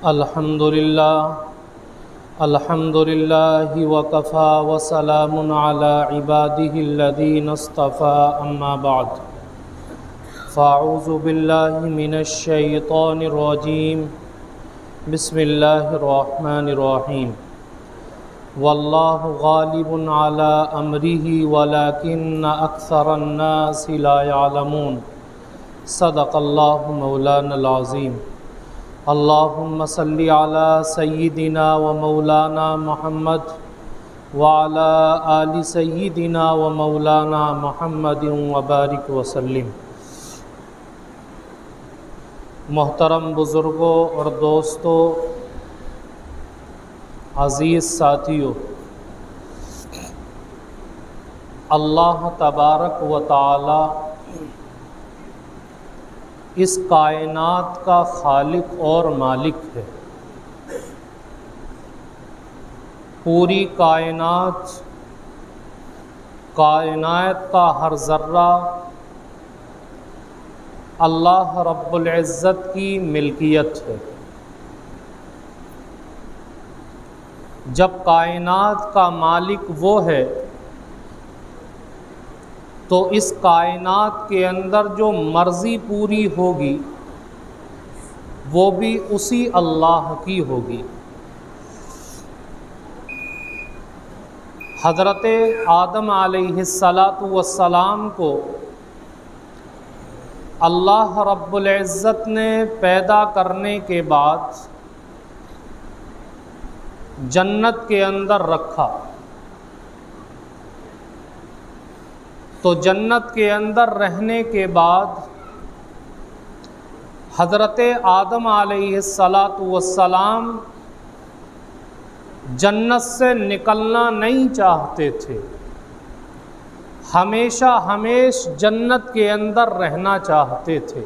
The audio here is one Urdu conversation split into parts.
الحمدللہ وکفا وسلام علی عبادہ الذین اصطفى اما بعد فاعوذ باللہ من الشیطان الرجیم بسم اللہ الرحمن الرحیم واللہ غالب علی امرہ ولکن اکثر الناس لا يعلمون صدق اللہ مولانا العظیم اللہم صلی علی سیدنا و مولانا محمد وعلی آل سیدنا و مولانا محمد وبارک وسلم۔ محترم بزرگوں اور دوستوں، عزیز ساتھیوں، اللہ تبارک و تعالی اس کائنات کا خالق اور مالک ہے۔ پوری کائنات کا ہر ذرہ اللہ رب العزت کی ملکیت ہے۔ جب کائنات کا مالک وہ ہے تو اس کائنات کے اندر جو مرضی پوری ہوگی وہ بھی اسی اللہ کی ہوگی۔ حضرت آدم علیہ السلام کو اللہ رب العزت نے پیدا کرنے کے بعد جنت کے اندر رکھا، تو جنت کے اندر رہنے کے بعد حضرت آدم علیہ السلام جنت سے نکلنا نہیں چاہتے تھے، ہمیشہ جنت کے اندر رہنا چاہتے تھے،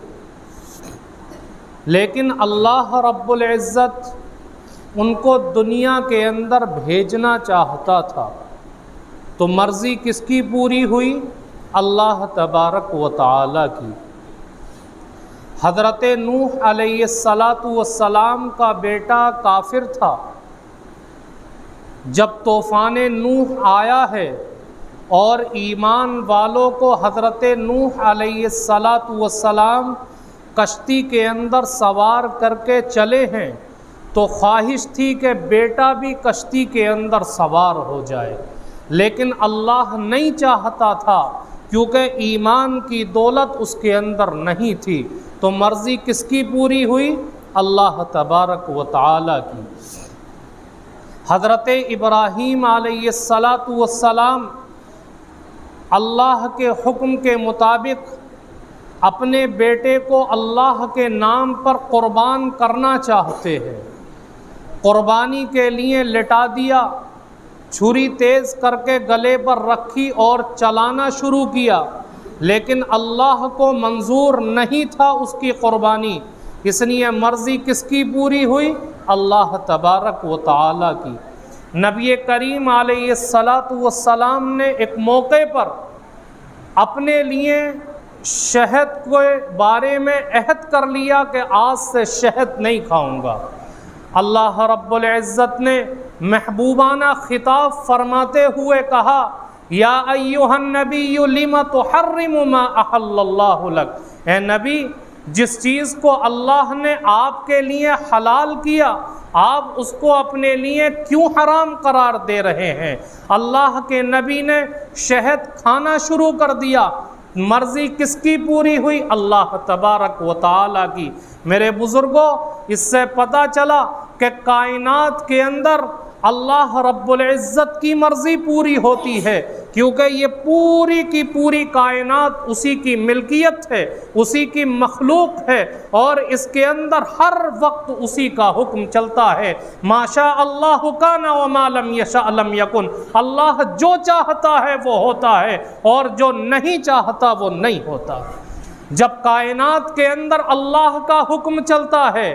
لیکن اللہ رب العزت ان کو دنیا کے اندر بھیجنا چاہتا تھا، تو مرضی کس کی پوری ہوئی؟ اللہ تبارک و تعالی کی۔ حضرت نوح علیہ السلام کا بیٹا کافر تھا، جب طوفان نوح آیا ہے اور ایمان والوں کو حضرت نوح علیہ السلام کشتی کے اندر سوار کر کے چلے ہیں، تو خواہش تھی کہ بیٹا بھی کشتی کے اندر سوار ہو جائے، لیکن اللہ نہیں چاہتا تھا، کیونکہ ایمان کی دولت اس کے اندر نہیں تھی، تو مرضی کس کی پوری ہوئی؟ اللہ تبارک و تعالی کی۔ حضرت ابراہیم علیہ السلام اللہ کے حکم کے مطابق اپنے بیٹے کو اللہ کے نام پر قربان کرنا چاہتے ہیں، قربانی کے لیے لٹا دیا، چھری تیز کر کے گلے پر رکھی اور چلانا شروع کیا، لیکن اللہ کو منظور نہیں تھا اس کی قربانی، اس لیے مرضی کس کی پوری ہوئی؟ اللہ تبارک و تعالی کی۔ نبی کریم علیہ السلام نے ایک موقع پر اپنے لیے شہد کے بارے میں عہد کر لیا کہ آج سے شہد نہیں کھاؤں گا۔ اللہ رب العزت نے محبوبانہ خطاب فرماتے ہوئے کہا، یا ایھا النبی لم تحرم ما احل اللہ لک، اے نبی جس چیز کو اللہ نے آپ کے لیے حلال کیا آپ اس کو اپنے لیے کیوں حرام قرار دے رہے ہیں؟ اللہ کے نبی نے شہد کھانا شروع کر دیا، مرضی کس کی پوری ہوئی؟ اللہ تبارک و تعالی کی۔ میرے بزرگوں، اس سے پتہ چلا کہ کائنات کے اندر اللہ رب العزت کی مرضی پوری ہوتی ہے، کیونکہ یہ پوری کی پوری کائنات اسی کی ملکیت ہے، اسی کی مخلوق ہے، اور اس کے اندر ہر وقت اسی کا حکم چلتا ہے۔ ما شاء اللہ کان وما لم یشاء لم یکن، اللہ جو چاہتا ہے وہ ہوتا ہے اور جو نہیں چاہتا وہ نہیں ہوتا۔ جب کائنات کے اندر اللہ کا حکم چلتا ہے،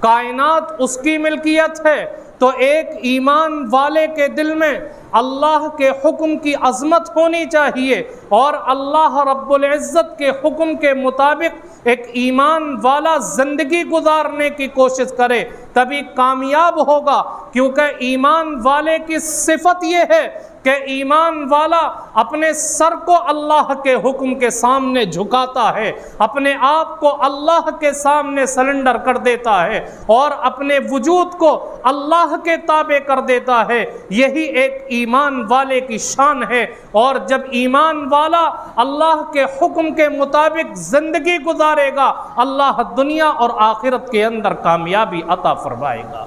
کائنات اس کی ملکیت ہے، تو ایک ایمان والے کے دل میں اللہ کے حکم کی عظمت ہونی چاہیے، اور اللہ رب العزت کے حکم کے مطابق ایک ایمان والا زندگی گزارنے کی کوشش کرے تبھی کامیاب ہوگا، کیونکہ ایمان والے کی صفت یہ ہے کہ ایمان والا اپنے سر کو اللہ کے حکم کے سامنے جھکاتا ہے، اپنے آپ کو اللہ کے سامنے سرنڈر کر دیتا ہے اور اپنے وجود کو اللہ کے تابع کر دیتا ہے۔ یہی ایک ایمان والے کی شان ہے، اور جب ایمان والا اللہ کے حکم کے مطابق زندگی گزارے گا، اللہ دنیا اور آخرت کے اندر کامیابی عطا فرمائے گا۔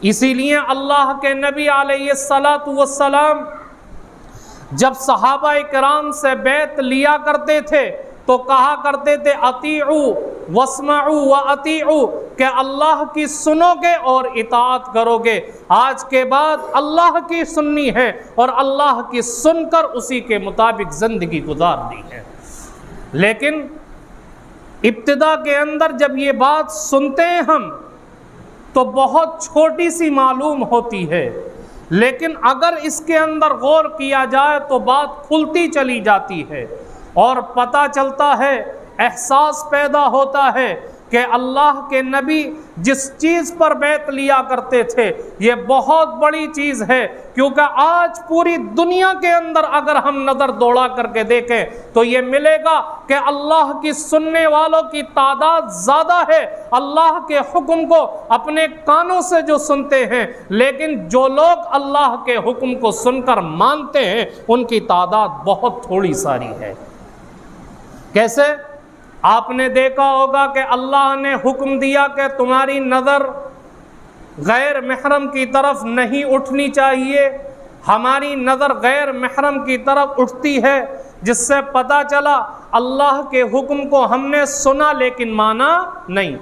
اسی لیے اللہ کے نبی علیہ السلام جب صحابہ کرام سے بیعت لیا کرتے تھے تو کہا کرتے تھے اطیعوا واسمعوا واطیعوا، کہ اللہ کی سنو گے اور اطاعت کرو گے۔ آج کے بعد اللہ کی سننی ہے اور اللہ کی سن کر اسی کے مطابق زندگی گزارنی ہے۔ لیکن ابتدا کے اندر جب یہ بات سنتے ہیں ہم تو بہت چھوٹی سی معلوم ہوتی ہے، لیکن اگر اس کے اندر غور کیا جائے تو بات کھلتی چلی جاتی ہے اور پتہ چلتا ہے، احساس پیدا ہوتا ہے کہ اللہ کے نبی جس چیز پر بیعت لیا کرتے تھے یہ بہت بڑی چیز ہے، کیونکہ آج پوری دنیا کے اندر اگر ہم نظر دوڑا کر کے دیکھیں تو یہ ملے گا کہ اللہ کی سننے والوں کی تعداد زیادہ ہے، اللہ کے حکم کو اپنے کانوں سے جو سنتے ہیں، لیکن جو لوگ اللہ کے حکم کو سن کر مانتے ہیں ان کی تعداد بہت تھوڑی ساری ہے۔ کیسے؟ آپ نے دیکھا ہوگا کہ اللہ نے حکم دیا کہ تمہاری نظر غیر محرم کی طرف نہیں اٹھنی چاہیے، ہماری نظر غیر محرم کی طرف اٹھتی ہے، جس سے پتہ چلا اللہ کے حکم کو ہم نے سنا لیکن مانا نہیں۔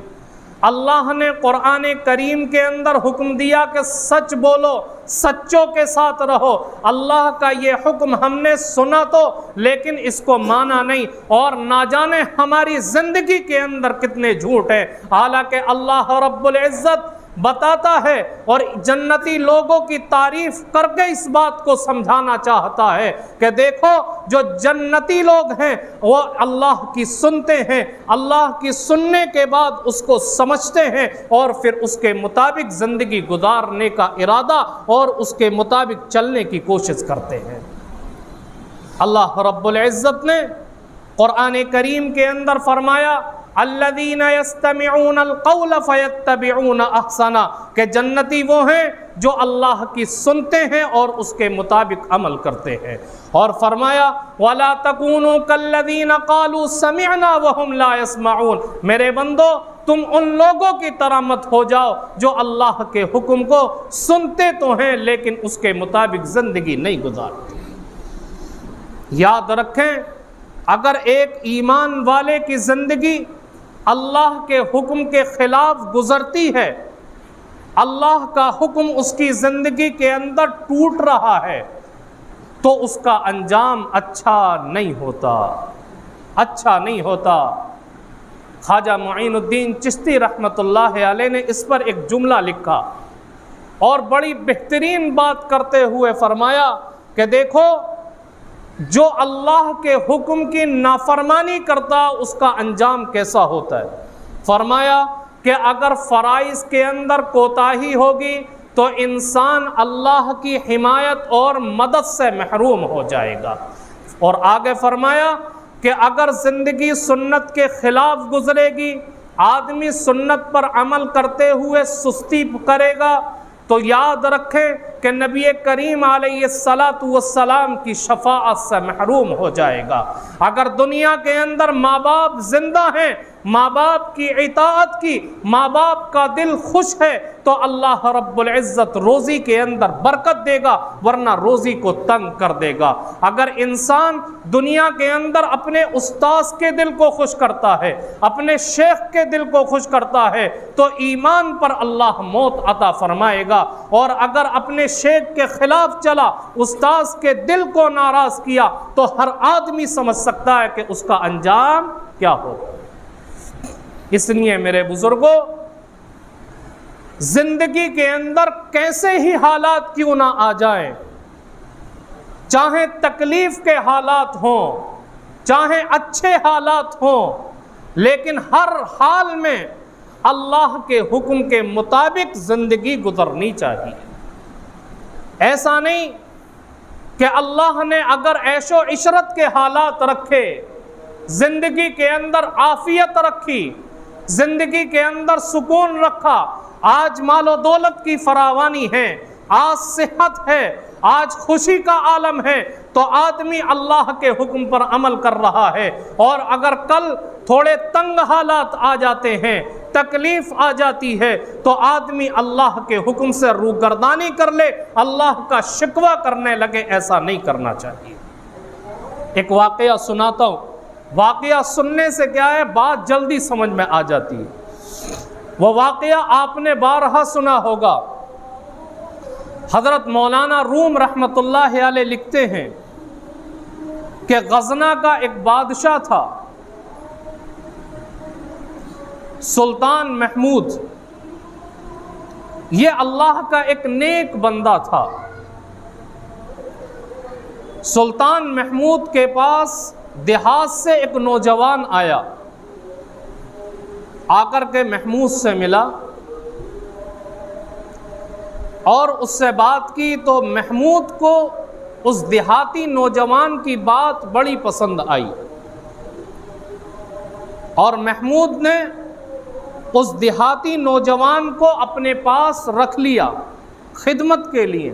اللہ نے قرآن کریم کے اندر حکم دیا کہ سچ بولو، سچوں کے ساتھ رہو۔ اللہ کا یہ حکم ہم نے سنا تو لیکن اس کو مانا نہیں، اور نہ جانے ہماری زندگی کے اندر کتنے جھوٹ ہیں۔ حالانکہ اللہ رب العزت بتاتا ہے اور جنتی لوگوں کی تعریف کر کے اس بات کو سمجھانا چاہتا ہے کہ دیکھو جو جنتی لوگ ہیں وہ اللہ کی سنتے ہیں، اللہ کی سننے کے بعد اس کو سمجھتے ہیں اور پھر اس کے مطابق زندگی گزارنے کا ارادہ اور اس کے مطابق چلنے کی کوشش کرتے ہیں۔ اللہ رب العزت نے قرآن کریم کے اندر فرمایا الذین یستمعون القول فیتبعون احسنہ، کہ جنتی وہ ہیں جو اللہ کی سنتے ہیں اور اس کے مطابق عمل کرتے ہیں۔ اور فرمایا وَلَا تَكُونُوا كَالَّذِينَ قَالُوا سَمِعْنَا وَهُمْ لَا يَسْمَعُونَ، میرے بندو تم ان لوگوں کی طرح مت ہو جاؤ جو اللہ کے حکم کو سنتے تو ہیں لیکن اس کے مطابق زندگی نہیں گزارتے۔ یاد رکھیں، اگر ایک ایمان والے کی زندگی اللہ کے حکم کے خلاف گزرتی ہے، اللہ کا حکم اس کی زندگی کے اندر ٹوٹ رہا ہے، تو اس کا انجام اچھا نہیں ہوتا، اچھا نہیں ہوتا۔ خواجہ معین الدین چشتی رحمۃ اللہ علیہ نے اس پر ایک جملہ لکھا اور بڑی بہترین بات کرتے ہوئے فرمایا کہ دیکھو جو اللہ کے حکم کی نافرمانی کرتا اس کا انجام کیسا ہوتا ہے۔ فرمایا کہ اگر فرائض کے اندر کوتاہی ہوگی تو انسان اللہ کی حمایت اور مدد سے محروم ہو جائے گا، اور آگے فرمایا کہ اگر زندگی سنت کے خلاف گزرے گی، آدمی سنت پر عمل کرتے ہوئے سستی کرے گا، تو یاد رکھیں کہ نبی کریم علیہ السلام کی شفاعت سے محروم ہو جائے گا۔ اگر دنیا کے اندر ماں باپ زندہ ہیں، ماں باپ کی اطاعت کی، ماں باپ کا دل خوش ہے تو اللہ رب العزت روزی کے اندر برکت دے گا، ورنہ روزی کو تنگ کر دے گا۔ اگر انسان دنیا کے اندر اپنے استاذ کے دل کو خوش کرتا ہے، اپنے شیخ کے دل کو خوش کرتا ہے تو ایمان پر اللہ موت عطا فرمائے گا، اور اگر اپنے شیخ کے خلاف چلا، استاذ کے دل کو ناراض کیا، تو ہر آدمی سمجھ سکتا ہے کہ اس کا انجام کیا ہوگا۔ اس لیے میرے بزرگوں، زندگی کے اندر کیسے ہی حالات کیوں نہ آ جائیں، چاہے تکلیف کے حالات ہوں، چاہے اچھے حالات ہوں، لیکن ہر حال میں اللہ کے حکم کے مطابق زندگی گزرنی چاہیے۔ ایسا نہیں کہ اللہ نے اگر عیش و عشرت کے حالات رکھے، زندگی کے اندر عافیت رکھی، زندگی کے اندر سکون رکھا، آج مال و دولت کی فراوانی ہے، آج صحت ہے، آج خوشی کا عالم ہے، تو آدمی اللہ کے حکم پر عمل کر رہا ہے، اور اگر کل تھوڑے تنگ حالات آ جاتے ہیں، تکلیف آ جاتی ہے، تو آدمی اللہ کے حکم سے روگردانی کر لے، اللہ کا شکوہ کرنے لگے۔ ایسا نہیں کرنا چاہیے۔ ایک واقعہ سناتا ہوں، واقعہ سننے سے کیا ہے، بات جلدی سمجھ میں آ جاتی ہے۔ وہ واقعہ آپ نے بارہا سنا ہوگا۔ حضرت مولانا روم رحمۃ اللہ علیہ لکھتے ہیں کہ غزنہ کا ایک بادشاہ تھا، سلطان محمود۔ یہ اللہ کا ایک نیک بندہ تھا۔ سلطان محمود کے پاس دیہات سے ایک نوجوان آیا، آ کر کے محمود سے ملا اور اس سے بات کی، تو محمود کو اس دیہاتی نوجوان کی بات بڑی پسند آئی، اور محمود نے اس دیہاتی نوجوان کو اپنے پاس رکھ لیا خدمت کے لیے،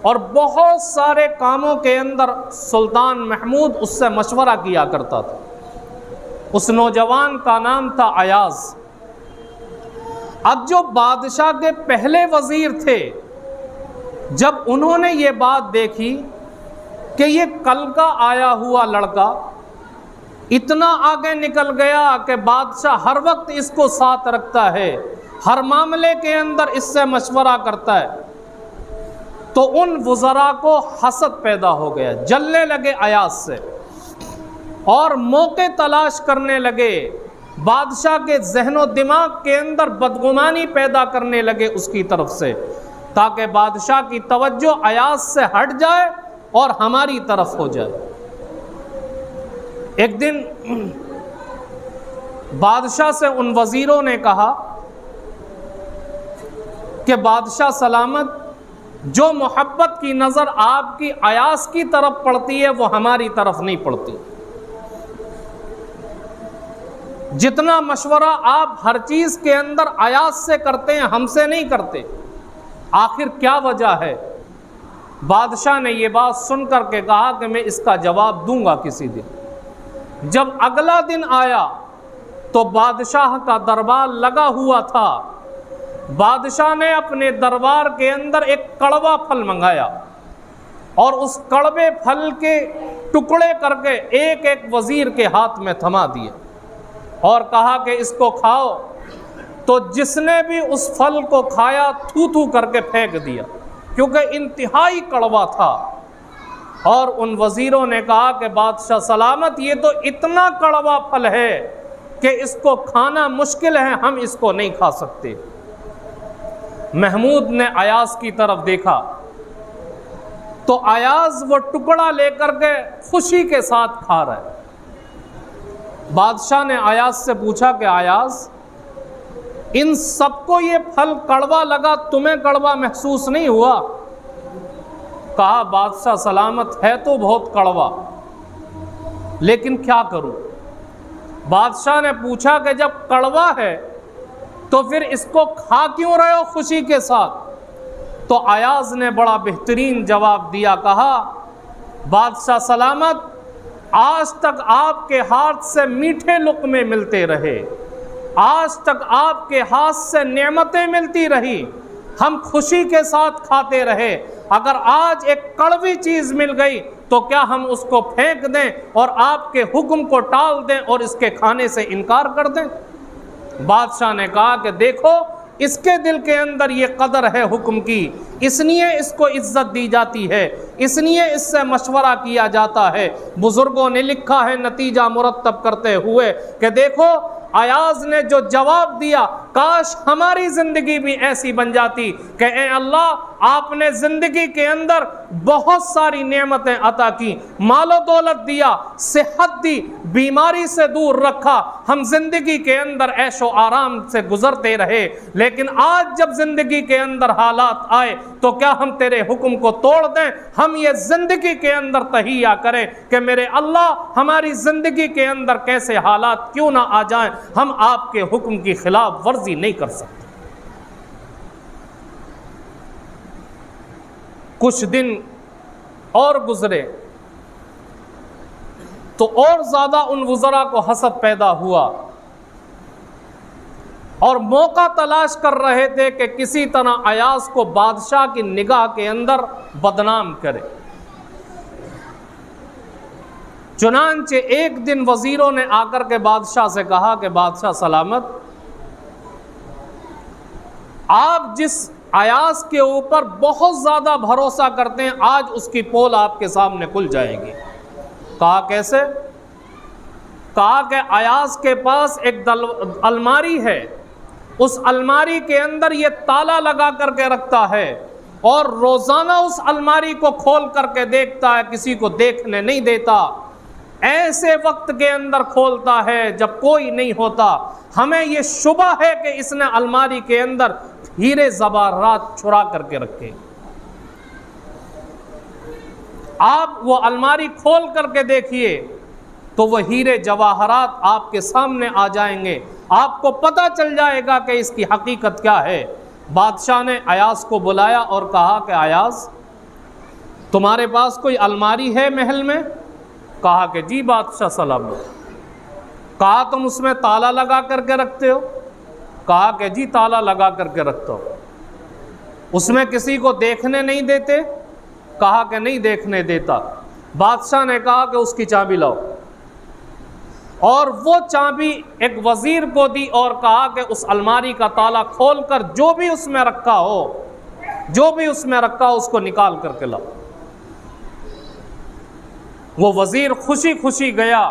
اور بہت سارے کاموں کے اندر سلطان محمود اس سے مشورہ کیا کرتا تھا۔ اس نوجوان کا نام تھا ایاز۔ اب جو بادشاہ کے پہلے وزیر تھے، جب انہوں نے یہ بات دیکھی کہ یہ کل کا آیا ہوا لڑکا اتنا آگے نکل گیا کہ بادشاہ ہر وقت اس کو ساتھ رکھتا ہے، ہر معاملے کے اندر اس سے مشورہ کرتا ہے، تو ان وزراء کو حسد پیدا ہو گیا، جلنے لگے ایاز سے، اور موقع تلاش کرنے لگے، بادشاہ کے ذہن و دماغ کے اندر بدگمانی پیدا کرنے لگے اس کی طرف سے، تاکہ بادشاہ کی توجہ ایاز سے ہٹ جائے اور ہماری طرف ہو جائے۔ ایک دن بادشاہ سے ان وزیروں نے کہا کہ بادشاہ سلامت، جو محبت کی نظر آپ کی ایاز کی طرف پڑتی ہے وہ ہماری طرف نہیں پڑتی۔ جتنا مشورہ آپ ہر چیز کے اندر ایاز سے کرتے ہیں، ہم سے نہیں کرتے، آخر کیا وجہ ہے؟ بادشاہ نے یہ بات سن کر کے کہا کہ میں اس کا جواب دوں گا کسی دن۔ جب اگلا دن آیا تو بادشاہ کا دربار لگا ہوا تھا۔ بادشاہ نے اپنے دربار کے اندر ایک کڑوا پھل منگایا، اور اس کڑوے پھل کے ٹکڑے کر کے ایک ایک وزیر کے ہاتھ میں تھما دیے، اور کہا کہ اس کو کھاؤ۔ تو جس نے بھی اس پھل کو کھایا تھو تھو کر کے پھینک دیا، کیونکہ انتہائی کڑوا تھا۔ اور ان وزیروں نے کہا کہ بادشاہ سلامت، یہ تو اتنا کڑوا پھل ہے کہ اس کو کھانا مشکل ہے، ہم اس کو نہیں کھا سکتے۔ محمود نے ایاز کی طرف دیکھا تو ایاز وہ ٹکڑا لے کر کے خوشی کے ساتھ کھا رہا ہے۔ بادشاہ نے ایاز سے پوچھا کہ ایاز، ان سب کو یہ پھل کڑوا لگا، تمہیں کڑوا محسوس نہیں ہوا؟ کہا بادشاہ سلامت، ہے تو بہت کڑوا، لیکن کیا کروں؟ بادشاہ نے پوچھا کہ جب کڑوا ہے تو پھر اس کو کھا کیوں رہے ہو خوشی کے ساتھ؟ تو ایاز نے بڑا بہترین جواب دیا، کہا بادشاہ سلامت، آج تک آپ کے ہاتھ سے میٹھے لقمے ملتے رہے، آج تک آپ کے ہاتھ سے نعمتیں ملتی رہی، ہم خوشی کے ساتھ کھاتے رہے، اگر آج ایک کڑوی چیز مل گئی تو کیا ہم اس کو پھینک دیں اور آپ کے حکم کو ٹال دیں اور اس کے کھانے سے انکار کر دیں؟ بادشاہ نے کہا کہ دیکھو، اس کے دل کے اندر یہ قدر ہے حکم کی، اس لیے اس کو عزت دی جاتی ہے، اس لیے اس سے مشورہ کیا جاتا ہے۔ بزرگوں نے لکھا ہے نتیجہ مرتب کرتے ہوئے کہ دیکھو، ایاز نے جو جواب دیا کاش ہماری زندگی بھی ایسی بن جاتی کہ اے اللہ آپ نے زندگی کے اندر بہت ساری نعمتیں عطا کی، مال و دولت دیا، صحت دی، بیماری سے دور رکھا، ہم زندگی کے اندر عیش و آرام سے گزرتے رہے، لیکن آج جب زندگی کے اندر حالات آئے تو کیا ہم تیرے حکم کو توڑ دیں؟ ہم یہ زندگی کے اندر تہیہ کریں کہ میرے اللہ ہماری زندگی کے اندر کیسے حالات کیوں نہ آ جائیں، ہم آپ کے حکم کی خلاف ورزی نہیں کر سکتے۔ کچھ دن اور گزرے تو اور زیادہ ان وزراء کو حسد پیدا ہوا اور موقع تلاش کر رہے تھے کہ کسی طرح ایاز کو بادشاہ کی نگاہ کے اندر بدنام کرے۔ چنانچہ ایک دن وزیروں نے آ کر کے بادشاہ سے کہا کہ بادشاہ سلامت، آپ جس ایاز کے اوپر بہت زیادہ بھروسہ کرتے ہیں آج اس کی پول آپ کے سامنے کھل جائے گی۔ کہا کیسے؟ کہا کہ ایاز کے پاس ایک الماری ہے، اس الماری کے اندر یہ تالا لگا کر کے رکھتا ہے اور روزانہ اس الماری کو کھول کر کے دیکھتا ہے، کسی کو دیکھنے نہیں دیتا، ایسے وقت کے اندر کھولتا ہے جب کوئی نہیں ہوتا۔ ہمیں یہ شبہ ہے کہ اس نے الماری کے اندر ہیرے زبارات چھرا کر کے رکھے۔ آپ وہ الماری کھول کر کے دیکھیے تو وہ ہیرے جواہرات آپ کے سامنے آ جائیں گے، آپ کو پتہ چل جائے گا کہ اس کی حقیقت کیا ہے۔ بادشاہ نے ایاز کو بلایا اور کہا کہ ایاز تمہارے پاس کوئی الماری ہے محل میں؟ کہا کہ جی بادشاہ سلامت۔ کہا تم اس میں تالا لگا کر کے رکھتے ہو؟ کہا کہ جی تالا لگا کر کے رکھتا ہو۔ اس میں کسی کو دیکھنے نہیں دیتے؟ کہا کہ نہیں دیکھنے دیتا۔ بادشاہ نے کہا کہ اس کی چابی لاؤ، اور وہ چابی ایک وزیر کو دی اور کہا کہ اس الماری کا تالا کھول کر جو بھی اس میں رکھا ہو اس کو نکال کر کے لاؤ۔ وہ وزیر خوشی خوشی گیا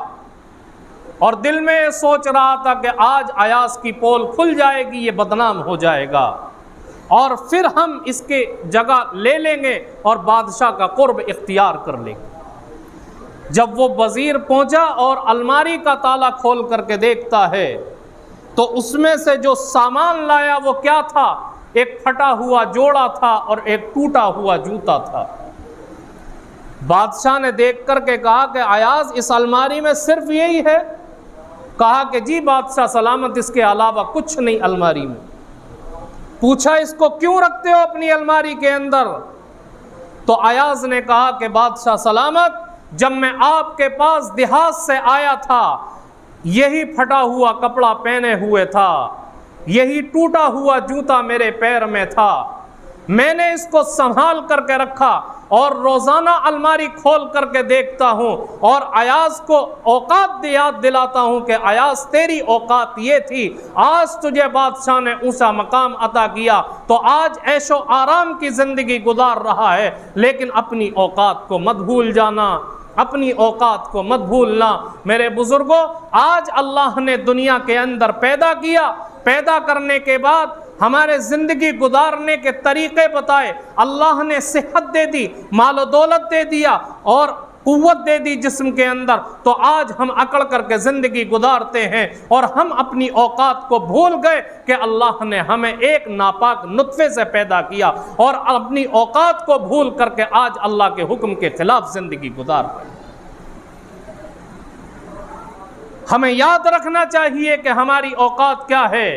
اور دل میں سوچ رہا تھا کہ آج ایاز کی پول کھل جائے گی، یہ بدنام ہو جائے گا اور پھر ہم اس کے جگہ لے لیں گے اور بادشاہ کا قرب اختیار کر لیں گے۔ جب وہ وزیر پہنچا اور الماری کا تالا کھول کر کے دیکھتا ہے تو اس میں سے جو سامان لایا وہ کیا تھا؟ ایک پھٹا ہوا جوڑا تھا اور ایک ٹوٹا ہوا جوتا تھا۔ بادشاہ نے دیکھ کر کے کہا کہ ایاز اس الماری میں صرف یہی ہے؟ کہا کہ جی بادشاہ سلامت، اس کے علاوہ کچھ نہیں الماری میں۔ پوچھا اس کو کیوں رکھتے ہو اپنی الماری کے اندر؟ تو ایاز نے کہا کہ بادشاہ سلامت، جب میں آپ کے پاس دیہات سے آیا تھا یہی پھٹا ہوا کپڑا پہنے ہوئے تھا، یہی ٹوٹا ہوا جوتا میرے پیر میں تھا، میں نے اس کو سنبھال کر کے رکھا اور روزانہ الماری کھول کر کے دیکھتا ہوں اور ایاز کو اوقات یاد دلاتا ہوں کہ ایاز تیری اوقات یہ تھی، آج تجھے بادشاہ نے اونچا مقام عطا کیا تو آج عیش و آرام کی زندگی گزار رہا ہے، لیکن اپنی اوقات کو مت بھول جانا، اپنی اوقات کو مت بھولنا۔ میرے بزرگوں، آج اللہ نے دنیا کے اندر پیدا کیا، پیدا کرنے کے بعد ہمارے زندگی گزارنے کے طریقے بتائے، اللہ نے صحت دے دی، مال و دولت دے دیا اور قوت دے دی جسم کے اندر، تو آج ہم اکڑ کر کے زندگی گزارتے ہیں اور ہم اپنی اوقات کو بھول گئے کہ اللہ نے ہمیں ایک ناپاک نطفے سے پیدا کیا اور اپنی اوقات کو بھول کر کے آج اللہ کے حکم کے خلاف زندگی گزار رہے ہیں۔ ہمیں یاد رکھنا چاہیے کہ ہماری اوقات کیا ہے،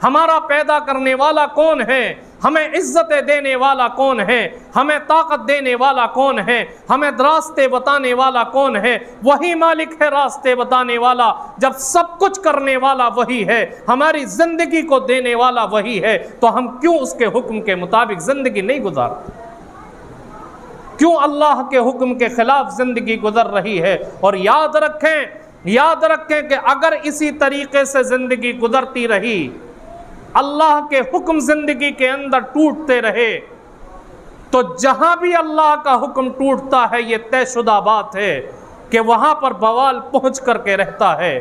ہمارا پیدا کرنے والا کون ہے، ہمیں عزت دینے والا کون ہے، ہمیں طاقت دینے والا کون ہے، ہمیں راستے بتانے والا کون ہے۔ وہی مالک ہے راستے بتانے والا، جب سب کچھ کرنے والا وہی ہے، ہماری زندگی کو دینے والا وہی ہے، تو ہم کیوں اس کے حکم کے مطابق زندگی نہیں گزارتے؟ کیوں اللہ کے حکم کے خلاف زندگی گزر رہی ہے؟ اور یاد رکھیں کہ اگر اسی طریقے سے زندگی گزرتی رہی، اللہ کے حکم زندگی کے اندر ٹوٹتے رہے، تو جہاں بھی اللہ کا حکم ٹوٹتا ہے یہ طے شدہ بات ہے کہ وہاں پر بوال پہنچ کر کے رہتا ہے۔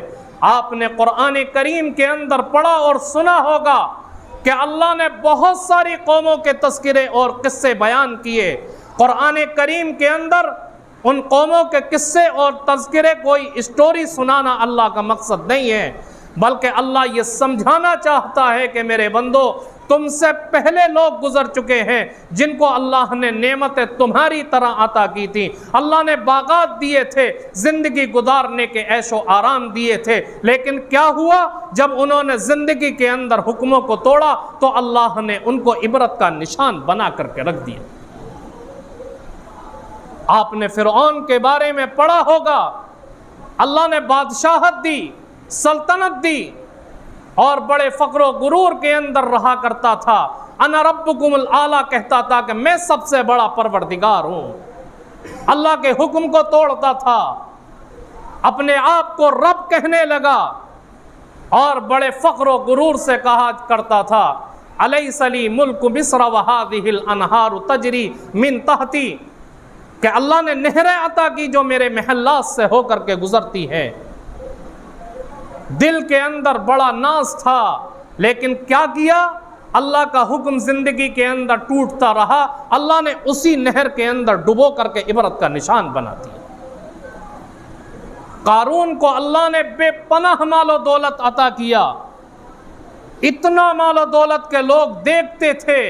آپ نے قرآن کریم کے اندر پڑھا اور سنا ہوگا کہ اللہ نے بہت ساری قوموں کے تذکرے اور قصے بیان کیے۔ قرآن کریم کے اندر ان قوموں کے قصے اور تذکرے کوئی اسٹوری سنانا اللہ کا مقصد نہیں ہے، بلکہ اللہ یہ سمجھانا چاہتا ہے کہ میرے بندو، تم سے پہلے لوگ گزر چکے ہیں جن کو اللہ نے نعمتیں تمہاری طرح عطا کی تھی۔ اللہ نے باغات دیے تھے، زندگی گزارنے کے عیش و آرام دیے تھے، لیکن کیا ہوا؟ جب انہوں نے زندگی کے اندر حکموں کو توڑا تو اللہ نے ان کو عبرت کا نشان بنا کر کے رکھ دیا۔ آپ نے فرعون کے بارے میں پڑھا ہوگا، اللہ نے بادشاہت دی، سلطنت دی، اور بڑے فخر و غرور کے اندر رہا کرتا تھا۔ انا ربکم الاعلی کہتا تھا کہ میں سب سے بڑا پروردگار ہوں۔ اللہ کے حکم کو توڑتا تھا، اپنے آپ کو رب کہنے لگا، اور بڑے فخر و غرور سے کہا کرتا تھا الیس لی ملک مصر وہذہ الانہار تجری من تحتی، کہ اللہ نے نہریں عطا کی جو میرے محلات سے ہو کر کے گزرتی ہے۔ دل کے اندر بڑا ناز تھا، لیکن کیا کیا؟ اللہ کا حکم زندگی کے اندر ٹوٹتا رہا، اللہ نے اسی نہر کے اندر ڈبو کر کے عبرت کا نشان بنا دیا۔ قارون کو اللہ نے بے پناہ مال و دولت عطا کیا، اتنا مال و دولت کے لوگ دیکھتے تھے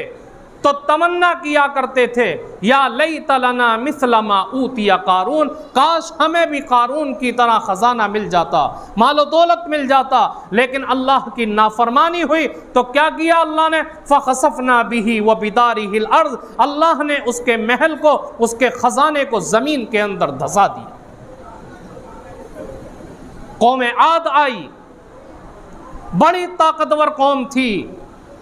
تو تمنا کیا کرتے تھے یا لیت لنا مثل ما اوتی قارون، کاش ہمیں بھی قارون کی طرح خزانہ مل جاتا، مال و دولت مل جاتا، لیکن اللہ کی نافرمانی ہوئی تو کیا کیا اللہ نے؟ فخسفنا به وبداره الارض، اللہ نے اس کے محل کو، اس کے خزانے کو زمین کے اندر دھسا دیا۔ قوم عاد آئی، بڑی طاقتور قوم تھی،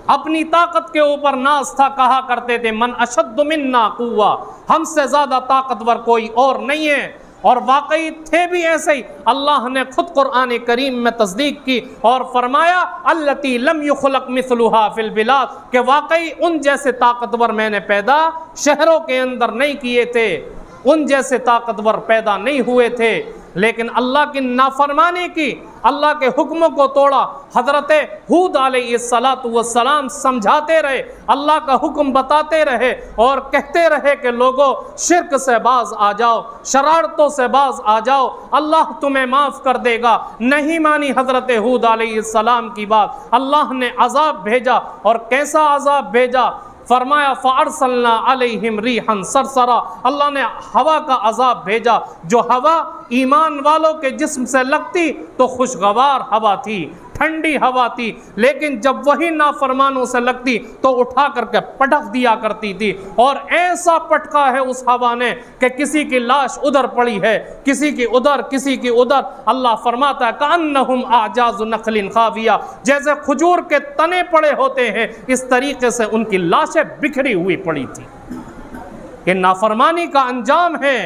اپنی طاقت کے اوپر ناز تھا، کہا کرتے تھے من اشد منا قوہ، ہم سے زیادہ طاقتور کوئی اور نہیں ہے، اور واقعی تھے بھی ایسے ہی۔ اللہ نے خود قرآن کریم میں تصدیق کی اور فرمایا التی لم یخلق مثلها فی البلاد، کہ واقعی ان جیسے طاقتور میں نے پیدا شہروں کے اندر نہیں کیے تھے، ان جیسے طاقتور پیدا نہیں ہوئے تھے، لیکن اللہ کی نافرمانی کی، اللہ کے حکموں کو توڑا۔ حضرت ہود علیہ السلام سمجھاتے رہے، اللہ کا حکم بتاتے رہے اور کہتے رہے کہ لوگوں شرک سے باز آ جاؤ، شرارتوں سے باز آ جاؤ، اللہ تمہیں معاف کر دے گا۔ نہیں مانی حضرت ہود علیہ السلام کی بات، اللہ نے عذاب بھیجا، اور کیسا عذاب بھیجا؟ فرمایا فَأَرْسَلْنَا عَلَيْهِمْ رِيحًا صَرْصَرًا، اللہ نے ہوا کا عذاب بھیجا، جو ہوا ایمان والوں کے جسم سے لگتی تو خوشگوار ہوا تھی، ٹھنڈی ہوا تھی، لیکن جب وہی نافرمانوں سے لگتی تو اٹھا کر کے پٹک دیا کرتی تھی، اور ایسا پٹکا ہے اس ہوا نے کہ کسی کی لاش ادھر پڑی ہے، کسی کی ادھر، کسی کی ادھر۔ اللہ فرماتا ہے کأنہم اعجاز نخل خاویہ، جیسے کھجور کے تنے پڑے ہوتے ہیں، اس طریقے سے ان کی لاشیں بکھری ہوئی پڑی تھی۔ یہ نافرمانی کا انجام ہے،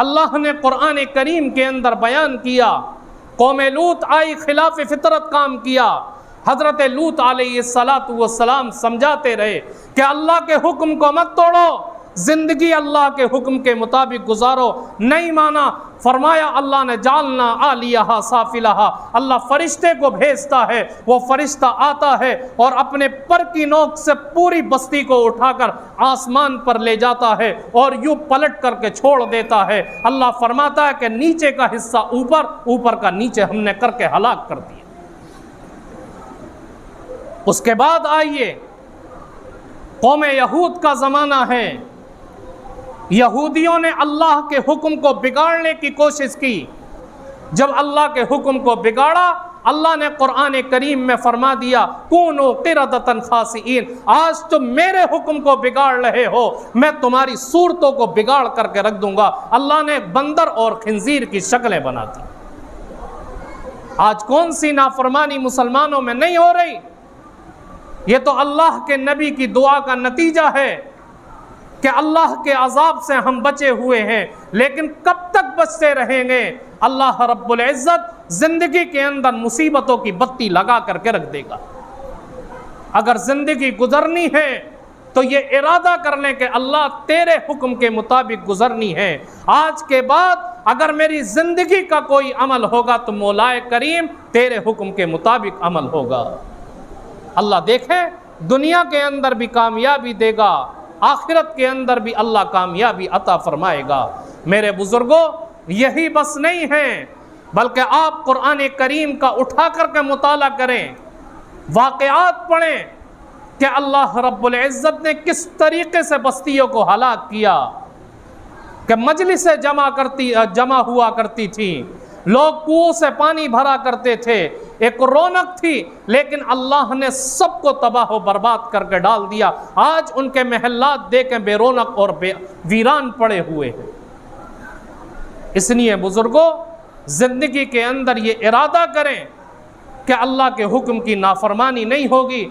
اللہ نے قرآن کریم کے اندر بیان کیا۔ قوم لوط آئی، خلاف فطرت کام کیا، حضرت لوط علیہ السلام سمجھاتے رہے کہ اللہ کے حکم کو مت توڑو، زندگی اللہ کے حکم کے مطابق گزارو، نہیں مانا۔ فرمایا اللہ نے جعلنا عالیہا سافلہا، اللہ فرشتے کو بھیجتا ہے، وہ فرشتہ آتا ہے اور اپنے پر کی نوک سے پوری بستی کو اٹھا کر آسمان پر لے جاتا ہے اور یوں پلٹ کر کے چھوڑ دیتا ہے۔ اللہ فرماتا ہے کہ نیچے کا حصہ اوپر، اوپر کا نیچے ہم نے کر کے ہلاک کر دیا۔ اس کے بعد آئیے قوم یہود کا زمانہ ہے، یہودیوں نے اللہ کے حکم کو بگاڑنے کی کوشش کی۔ جب اللہ کے حکم کو بگاڑا، اللہ نے قرآن کریم میں فرما دیا کونوا قردۃ خاسئین، آج تم میرے حکم کو بگاڑ رہے ہو، میں تمہاری صورتوں کو بگاڑ کر کے رکھ دوں گا۔ اللہ نے بندر اور خنزیر کی شکلیں بنا دی۔ آج کون سی نافرمانی مسلمانوں میں نہیں ہو رہی؟ یہ تو اللہ کے نبی کی دعا کا نتیجہ ہے کہ اللہ کے عذاب سے ہم بچے ہوئے ہیں، لیکن کب تک بچتے رہیں گے؟ اللہ رب العزت زندگی کے اندر مصیبتوں کی بتی لگا کر کے رکھ دے گا۔ اگر زندگی گزرنی ہے تو یہ ارادہ کر لیں کہ اللہ تیرے حکم کے مطابق گزرنی ہے۔ آج کے بعد اگر میری زندگی کا کوئی عمل ہوگا تو مولا کریم تیرے حکم کے مطابق عمل ہوگا۔ اللہ دیکھیں دنیا کے اندر بھی کامیابی دے گا، آخرت کے اندر بھی اللہ کامیابی عطا فرمائے گا۔ میرے بزرگوں یہی بس نہیں ہیں، بلکہ آپ قرآن کریم کا اٹھا کر کے مطالعہ کریں، واقعات پڑھیں کہ اللہ رب العزت نے کس طریقے سے بستیوں کو ہلاک کیا، کہ مجلسیں جمع ہوا کرتی تھیں، لوگ کنویں سے پانی بھرا کرتے تھے، ایک رونق تھی، لیکن اللہ نے سب کو تباہ و برباد کر کے ڈال دیا۔ آج ان کے محلات دیکھیں بے رونق اور ویران پڑے ہوئے ہیں۔ اس لیے بزرگوں زندگی کے اندر یہ ارادہ کریں کہ اللہ کے حکم کی نافرمانی نہیں ہوگی،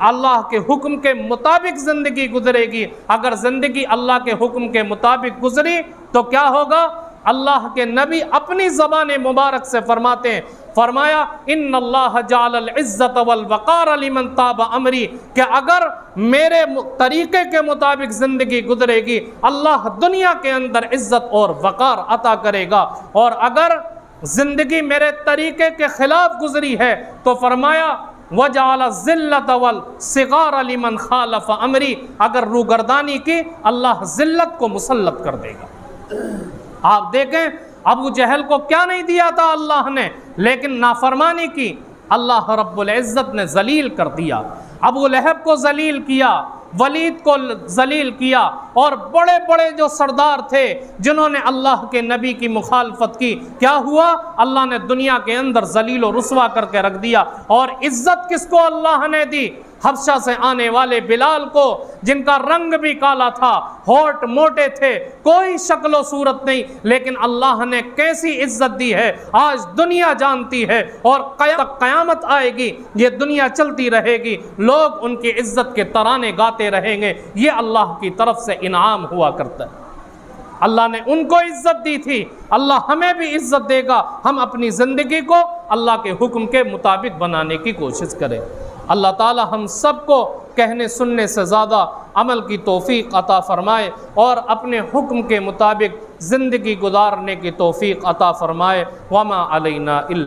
اللہ کے حکم کے مطابق زندگی گزرے گی۔ اگر زندگی اللہ کے حکم کے مطابق گزری تو کیا ہوگا؟ اللہ کے نبی اپنی زبان مبارک سے فرماتے ہیں، فرمایا ان اللہ جعل العزت والوقار لمن تاب امری، کہ اگر میرے طریقے کے مطابق زندگی گزرے گی اللہ دنیا کے اندر عزت اور وقار عطا کرے گا، اور اگر زندگی میرے طریقے کے خلاف گزری ہے تو فرمایا وَجَعَلَ الذِّلَّةَ وَالصِّغَارَ لِمَنْ خَالَفَ أَمْرِي، اگر روگردانی کی اللہ ذلت کو مسلط کر دے گا۔ آپ دیکھیں ابو جہل کو کیا نہیں دیا تھا اللہ نے، لیکن نافرمانی کی اللہ رب العزت نے ذلیل کر دیا۔ ابو لہب کو ذلیل کیا، ولید کو ذلیل کیا، اور بڑے بڑے جو سردار تھے جنہوں نے اللہ کے نبی کی مخالفت کی، کیا ہوا؟ اللہ نے دنیا کے اندر ذلیل و رسوا کر کے رکھ دیا۔ اور عزت کس کو اللہ نے دی؟ حبشہ سے آنے والے بلال کو، جن کا رنگ بھی کالا تھا، ہونٹ موٹے تھے، کوئی شکل و صورت نہیں، لیکن اللہ نے کیسی عزت دی ہے آج دنیا جانتی ہے، اور قیامت آئے گی یہ دنیا چلتی رہے گی، لوگ ان کی عزت کے ترانے گاتے رہیں گے۔ یہ اللہ کی طرف سے انعام ہوا کرتا ہے۔ اللہ نے ان کو عزت دی تھی، اللہ ہمیں بھی عزت دے گا، ہم اپنی زندگی کو اللہ کے حکم کے مطابق بنانے کی کوشش کریں۔ اللہ تعالی ہم سب کو کہنے سننے سے زیادہ عمل کی توفیق عطا فرمائے، اور اپنے حکم کے مطابق زندگی گزارنے کی توفیق عطا فرمائے۔ وما علینا